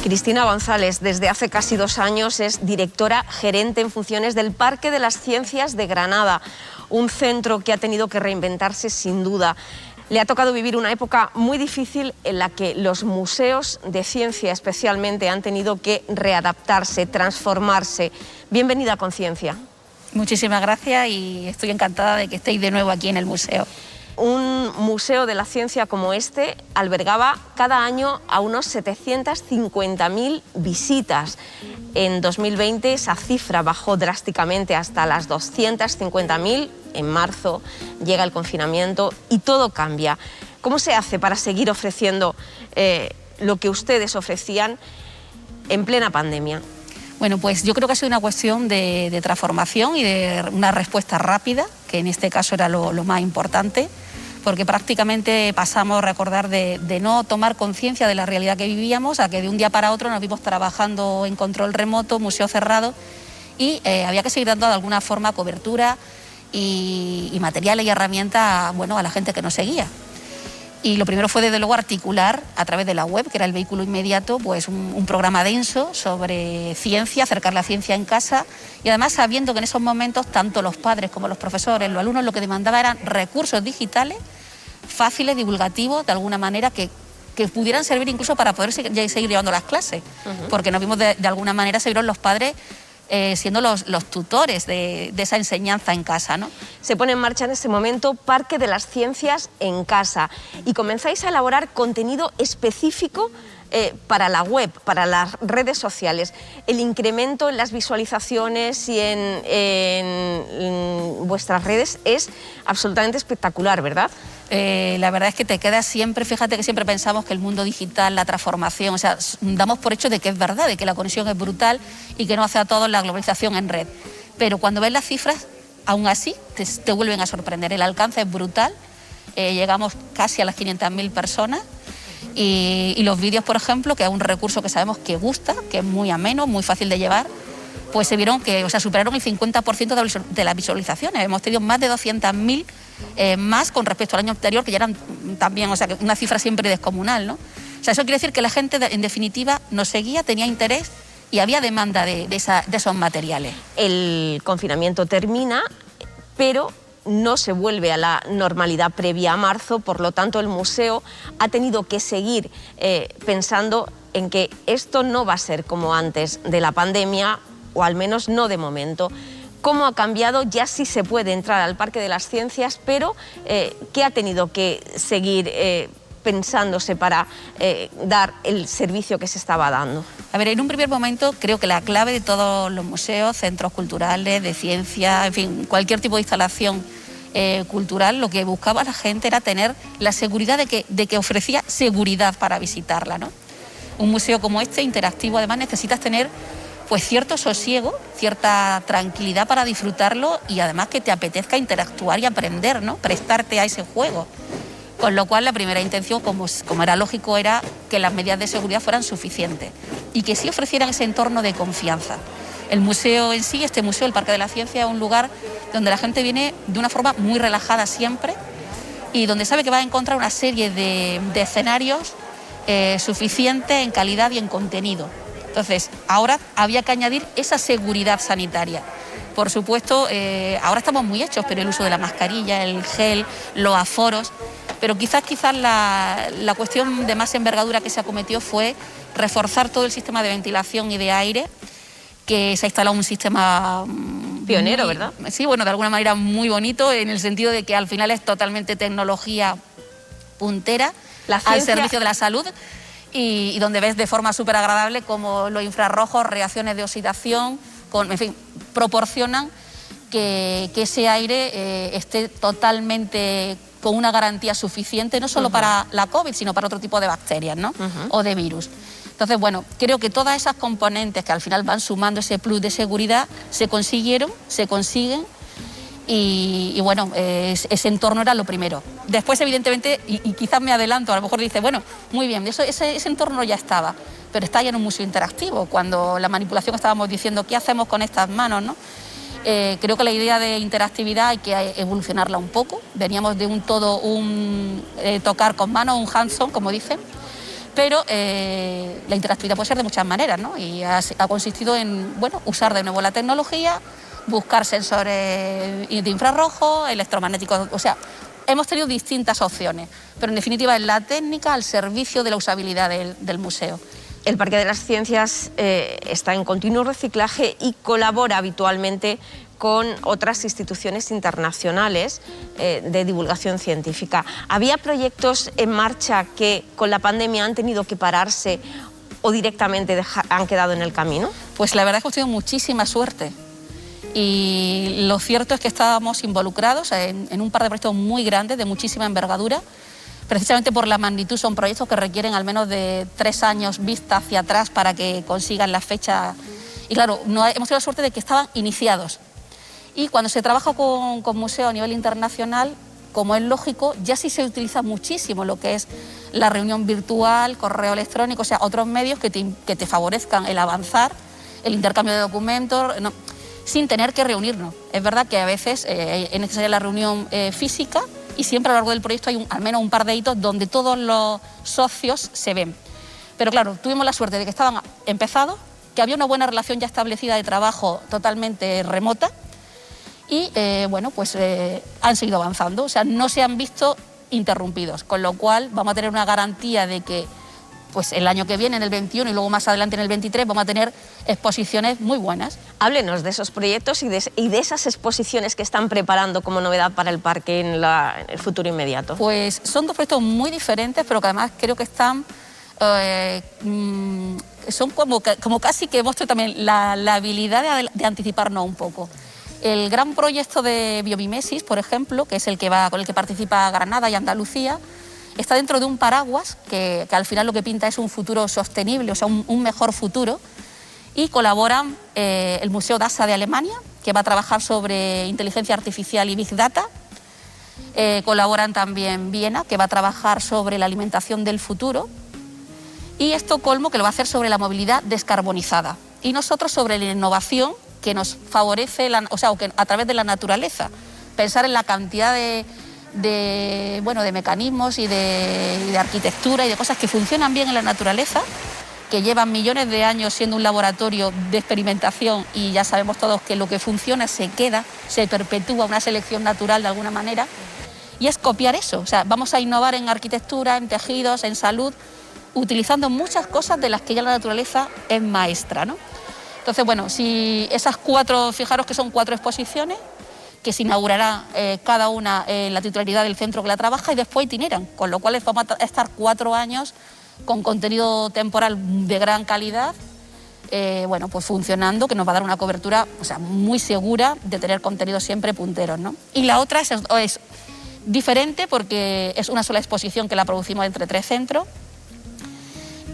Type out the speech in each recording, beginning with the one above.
Cristina González, desde hace casi 2 años, es directora gerente en funciones del Parque de las Ciencias de Granada, un centro que ha tenido que reinventarse sin duda. Le ha tocado vivir una época muy difícil en la que los museos de ciencia especialmente han tenido que readaptarse, transformarse. Bienvenida a Conciencia. Muchísimas gracias y estoy encantada de que estéis de nuevo aquí en el museo. Un museo de la ciencia como este albergaba cada año a unos 750.000 visitas. En 2020 esa cifra bajó drásticamente hasta las 250.000. En marzo llega el confinamiento y todo cambia. ¿Cómo se hace para seguir ofreciendo lo que ustedes ofrecían en plena pandemia? Bueno, pues yo creo que ha sido una cuestión de transformación y de una respuesta rápida, que en este caso era lo más importante, porque prácticamente pasamos a recordar de no tomar conciencia de la realidad que vivíamos a que de un día para otro nos vimos trabajando en control remoto, museo cerrado, y había que seguir dando de alguna forma cobertura y materiales y herramientas, bueno, a la gente que nos seguía. Y lo primero fue, desde luego, articular a través de la web, que era el vehículo inmediato, pues un programa denso sobre ciencia, acercar la ciencia en casa, y además sabiendo que en esos momentos tanto los padres como los profesores, los alumnos, lo que demandaban eran recursos digitales fáciles, divulgativos, de alguna manera que pudieran servir incluso para poder seguir llevando las clases, porque nos vimos de alguna manera, se vieron los padres siendo los tutores de esa enseñanza en casa, ¿no? Se pone en marcha en ese momento Parque de las Ciencias en Casa y comenzáis a elaborar contenido específico para la web, para las redes sociales. El incremento en las visualizaciones y en vuestras redes es absolutamente espectacular, ¿verdad? La verdad es que te quedas siempre, fíjate que siempre pensamos que el mundo digital, la transformación, o sea, damos por hecho de que es verdad, de que la conexión es brutal y que no hace a todos la globalización en red. Pero cuando ves las cifras, aún así te vuelven a sorprender. El alcance es brutal, llegamos casi a las 500.000 personas y los vídeos, por ejemplo, que es un recurso que sabemos que gusta, que es muy ameno, muy fácil de llevar, pues se vieron que, o sea, superaron el 50% de las visualizaciones. Hemos tenido más de 200.000 más con respecto al año anterior, que ya eran también, o sea, una cifra siempre descomunal, ¿no? O sea, eso quiere decir que la gente, en definitiva, nos seguía, tenía interés y había demanda de esos materiales. El confinamiento termina, pero no se vuelve a la normalidad previa a marzo, por lo tanto el museo ha tenido que seguir pensando en que esto no va a ser como antes de la pandemia, o al menos no de momento. ¿Cómo ha cambiado? Ya sí se puede entrar al Parque de las Ciencias, pero ¿qué ha tenido que seguir pensándose para dar el servicio que se estaba dando? A ver, en un primer momento creo que la clave de todos los museos, centros culturales, de ciencia, en fin, cualquier tipo de instalación cultural, lo que buscaba la gente era tener la seguridad de que ofrecía seguridad para visitarla, ¿no? Un museo como este, interactivo, además necesitas tener pues cierto sosiego, cierta tranquilidad para disfrutarlo y además que te apetezca interactuar y aprender, ¿no? Prestarte a ese juego. Con lo cual la primera intención, como era lógico, era que las medidas de seguridad fueran suficientes y que sí ofrecieran ese entorno de confianza. El museo en sí, este museo, el Parque de la Ciencia, es un lugar donde la gente viene de una forma muy relajada siempre y donde sabe que va a encontrar una serie de escenarios suficientes en calidad y en contenido. Entonces, ahora había que añadir esa seguridad sanitaria. Por supuesto, ahora estamos muy hechos, pero el uso de la mascarilla, el gel, los aforos, pero quizás la cuestión de más envergadura que se acometió fue reforzar todo el sistema de ventilación y de aire, que se ha instalado un sistema pionero, ¿verdad? Sí, bueno, de alguna manera muy bonito, en el sentido de que al final es totalmente tecnología puntera al servicio de la salud. Y donde ves de forma súper agradable como los infrarrojos, reacciones de oxidación, en fin, proporcionan que ese aire esté totalmente con una garantía suficiente, no solo para la COVID, sino para otro tipo de bacterias, ¿no? O de virus. Entonces, bueno, creo que todas esas componentes que al final van sumando ese plus de seguridad se consiguieron, se consiguen. Y bueno, ese entorno era lo primero. Después, evidentemente, y quizás me adelanto, a lo mejor dice, bueno, muy bien, ese entorno ya estaba, pero está ya en un museo interactivo. Cuando la manipulación estábamos diciendo, ¿qué hacemos con estas manos, no? Creo que la idea de interactividad hay que evolucionarla un poco. Veníamos de un tocar con manos, un hands-on, como dicen, Pero la interactividad puede ser de muchas maneras, ¿no? Y ha consistido en, bueno, usar de nuevo la tecnología, buscar sensores de infrarrojo, electromagnéticos, o sea, hemos tenido distintas opciones, pero en definitiva es la técnica al servicio de la usabilidad del museo. El Parque de las Ciencias está en continuo reciclaje y colabora habitualmente con otras instituciones internacionales de divulgación científica. ¿Había proyectos en marcha que con la pandemia han tenido que pararse o directamente han quedado en el camino? Pues la verdad es que hemos tenido muchísima suerte y lo cierto es que estábamos involucrados en un par de proyectos muy grandes, de muchísima envergadura. Precisamente por la magnitud son proyectos que requieren al menos de 3 años vista hacia atrás para que consigan la fecha. Y claro, hemos tenido la suerte de que estaban iniciados. Y cuando se trabaja con museos a nivel internacional, como es lógico, ya sí se utiliza muchísimo lo que es la reunión virtual, correo electrónico, o sea, otros medios que te favorezcan el avanzar, el intercambio de documentos, sin tener que reunirnos. Es verdad que a veces es necesaria la reunión física y siempre a lo largo del proyecto hay al menos un par de hitos donde todos los socios se ven. Pero claro, tuvimos la suerte de que estaban empezados, que había una buena relación ya establecida de trabajo totalmente remota y bueno, pues han seguido avanzando, o sea, no se han visto interrumpidos, con lo cual vamos a tener una garantía de que pues el año que viene, en el 21 y luego más adelante en el 23, vamos a tener exposiciones muy buenas. Háblenos de esos proyectos y de esas exposiciones que están preparando como novedad para el parque en el futuro inmediato. Pues son dos proyectos muy diferentes, pero que además creo que están... son como casi que muestran también la habilidad de anticiparnos un poco. El gran proyecto de biomimesis, por ejemplo, que es con el que participa Granada y Andalucía, está dentro de un paraguas que al final lo que pinta es un futuro sostenible, o sea, un mejor futuro, y colaboran el Museo DASA de Alemania, que va a trabajar sobre inteligencia artificial y Big Data, colaboran también Viena, que va a trabajar sobre la alimentación del futuro, y Estocolmo, que lo va a hacer sobre la movilidad descarbonizada, y nosotros sobre la innovación que nos favorece, a través de la naturaleza, pensar en la cantidad de mecanismos y de arquitectura y de cosas que funcionan bien en la naturaleza, que llevan millones de años siendo un laboratorio de experimentación y ya sabemos todos que lo que funciona se queda, se perpetúa, una selección natural de alguna manera, y es copiar eso. O sea, vamos a innovar en arquitectura, en tejidos, en salud, utilizando muchas cosas de las que ya la naturaleza es maestra, ¿no? Entonces, bueno, si esas fijaros que son 4 exposiciones, que se inaugurará cada una en la titularidad del centro que la trabaja y después itineran, con lo cual vamos a estar 4 años con contenido temporal de gran calidad, pues funcionando, que nos va a dar una cobertura, o sea, muy segura de tener contenidos siempre punteros, ¿no? Y la otra es diferente porque es una sola exposición que la producimos entre 3 centros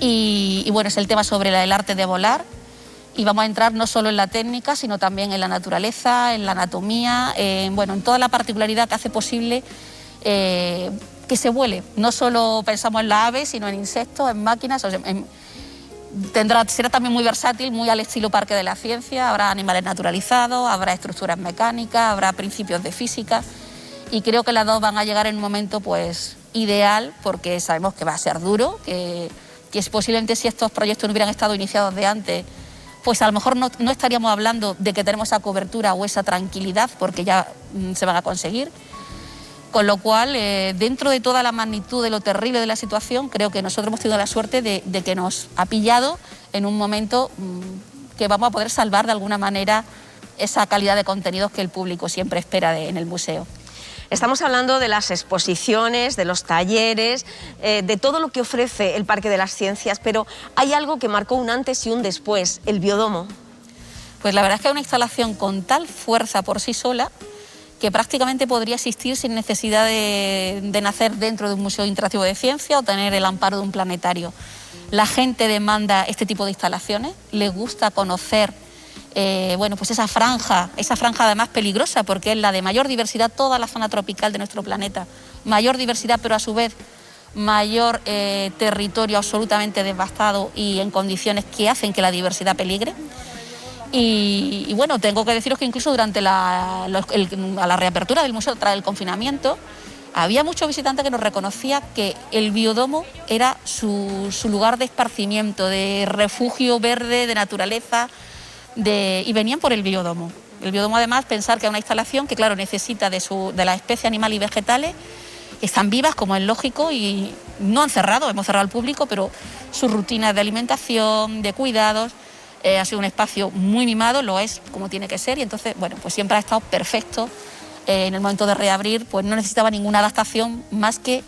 y bueno, es el tema sobre el arte de volar. Y vamos a entrar no solo en la técnica, sino también en la naturaleza, en la anatomía, en toda la particularidad que hace posible que se vuele. No solo pensamos en las aves, sino en insectos, en máquinas. O sea, será también muy versátil, muy al estilo Parque de la Ciencia. Habrá animales naturalizados, habrá estructuras mecánicas, habrá principios de física. Y creo que las dos van a llegar en un momento pues ideal, porque sabemos que va a ser duro, que es posiblemente si estos proyectos no hubieran estado iniciados de antes, pues a lo mejor no estaríamos hablando de que tenemos esa cobertura o esa tranquilidad, porque ya se van a conseguir. Con lo cual, dentro de toda la magnitud de lo terrible de la situación, creo que nosotros hemos tenido la suerte de que nos ha pillado en un momento que vamos a poder salvar de alguna manera esa calidad de contenidos que el público siempre espera en el museo. Estamos hablando de las exposiciones, de los talleres, de todo lo que ofrece el Parque de las Ciencias, pero hay algo que marcó un antes y un después, el biodomo. Pues la verdad es que es una instalación con tal fuerza por sí sola que prácticamente podría existir sin necesidad de nacer dentro de un museo interactivo de ciencia o tener el amparo de un planetario. La gente demanda este tipo de instalaciones, les gusta conocer pues esa franja además peligrosa, porque es la de mayor diversidad, toda la zona tropical de nuestro planeta, mayor diversidad, pero a su vez mayor territorio absolutamente devastado y en condiciones que hacen que la diversidad peligre. Y tengo que deciros que incluso durante a la reapertura del museo tras el confinamiento, había muchos visitantes que nos reconocían que el biodomo era su lugar de esparcimiento, de refugio verde, de naturaleza, y venían por el biodomo. El biodomo, además, pensar que es una instalación que, claro, necesita de las especies animales y vegetales, están vivas, como es lógico, y no han cerrado, hemos cerrado al público, pero sus rutinas de alimentación, de cuidados, ha sido un espacio muy mimado, lo es como tiene que ser, y entonces, bueno, pues siempre ha estado perfecto. En el momento de reabrir, pues no necesitaba ninguna adaptación más que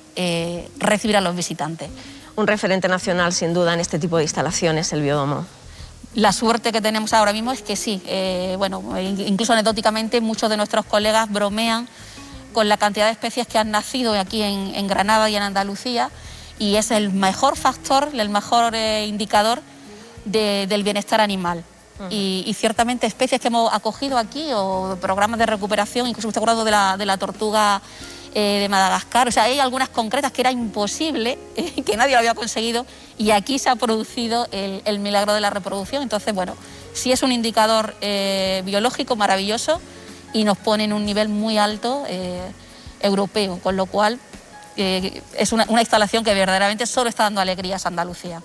recibir a los visitantes. Un referente nacional, sin duda, en este tipo de instalaciones, el biodomo. La suerte que tenemos ahora mismo es que sí, bueno, incluso anecdóticamente muchos de nuestros colegas bromean con la cantidad de especies que han nacido aquí en Granada y en Andalucía, y es el mejor factor, el mejor indicador del bienestar animal. Y ciertamente especies que hemos acogido aquí, o programas de recuperación, incluso usted ha hablado de la tortuga de Madagascar, o sea, hay algunas concretas que era imposible, que nadie lo había conseguido, y aquí se ha producido el milagro de la reproducción. Entonces, bueno, sí es un indicador biológico maravilloso y nos pone en un nivel muy alto europeo, con lo cual es una instalación que verdaderamente solo está dando alegrías a Andalucía.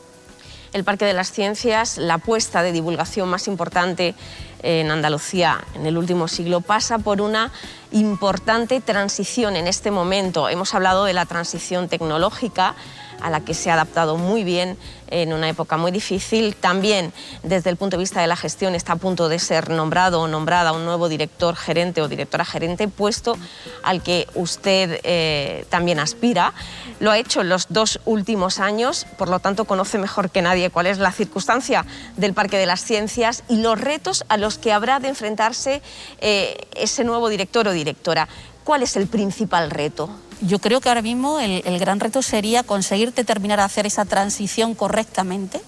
El Parque de las Ciencias, la apuesta de divulgación más importante en Andalucía en el último siglo, pasa por una importante transición en este momento. Hemos hablado de la transición tecnológica, a la que se ha adaptado muy bien en una época muy difícil. También, desde el punto de vista de la gestión, está a punto de ser nombrado o nombrada un nuevo director gerente o directora gerente, puesto al que usted también aspira. Lo ha hecho en los 2 últimos años, por lo tanto conoce mejor que nadie cuál es la circunstancia del Parque de las Ciencias y los retos a los que habrá de enfrentarse ese nuevo director o directora. ¿Cuál es el principal reto? Yo creo que ahora mismo el gran reto sería conseguir terminar de hacer esa transición correctamente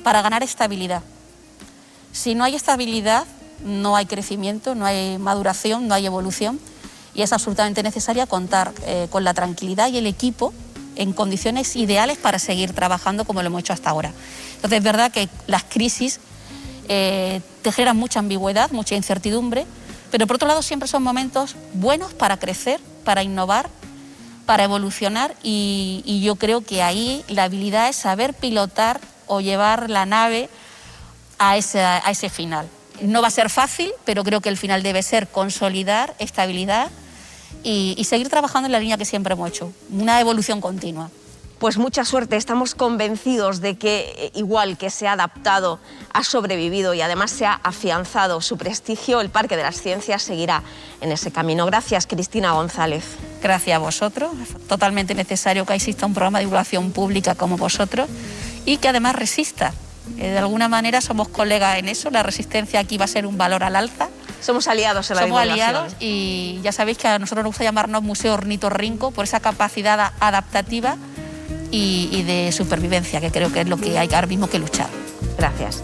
para ganar estabilidad. Si no hay estabilidad, no hay crecimiento, no hay maduración, no hay evolución, y es absolutamente necesaria contar con la tranquilidad y el equipo en condiciones ideales para seguir trabajando como lo hemos hecho hasta ahora. Entonces, es verdad que las crisis te generan mucha ambigüedad, mucha incertidumbre, pero por otro lado siempre son momentos buenos para crecer, para innovar, para evolucionar, y yo creo que ahí la habilidad es saber pilotar o llevar la nave a ese final. No va a ser fácil, pero creo que el final debe ser consolidar estabilidad y seguir trabajando en la línea que siempre hemos hecho, una evolución continua. Pues mucha suerte, estamos convencidos de que, igual que se ha adaptado, ha sobrevivido y además se ha afianzado su prestigio, el Parque de las Ciencias seguirá en ese camino. Gracias, Cristina González. Gracias a vosotros, es totalmente necesario que exista un programa de divulgación pública como vosotros y que además resista. De alguna manera somos colegas en eso, la resistencia aquí va a ser un valor al alza. Somos aliados en la divulgación. Somos aliados, y ya sabéis que a nosotros nos gusta llamarnos Museo Ornitorrinco por esa capacidad adaptativa y de supervivencia, que creo que es lo que hay ahora mismo que luchar. Gracias.